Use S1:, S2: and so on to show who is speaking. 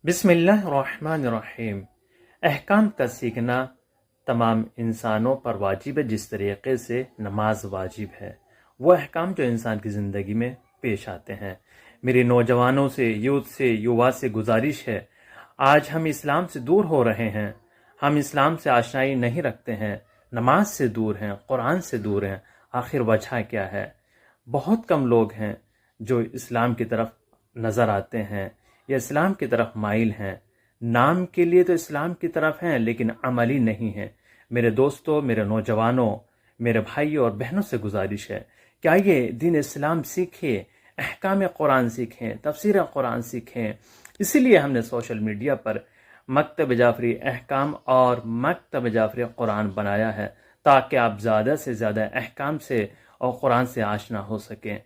S1: बिस्मिल्लाहिर्रहमानिर्रहीम। अहकाम का सीखना तमाम इंसानों पर वाजिब है। जिस तरीके से नमाज वाजिब है, वह अहकाम जो इंसान की ज़िंदगी में पेश आते हैं। मेरे नौजवानों से, यूथ से, युवा से गुजारिश है, आज हम इस्लाम से दूर हो रहे हैं। हम इस्लाम से आशनाई नहीं रखते हैं, नमाज से दूर हैं, कुरान से दूर हैं। आखिर वजह क्या है? बहुत कम लोग हैं जो इस्लाम की तरफ नज़र आते हैं या इस्लाम की तरफ माइल हैं। नाम के लिए तो इस्लाम की तरफ हैं, लेकिन अमली नहीं हैं। मेरे दोस्तों, मेरे नौजवानों, मेरे भाइयों और बहनों से गुजारिश है कि आइए दीन इस्लाम सीखें, अहकाम कुरान सीखें, तफसीर कुरान सीखें। इसीलिए हमने सोशल मीडिया पर मकतब जाफरी अहकाम और मकतब जाफरी कुरान बनाया है, ताकि आप ज़्यादा से ज़्यादा अहकाम से और कुरान से आशना हो सकें।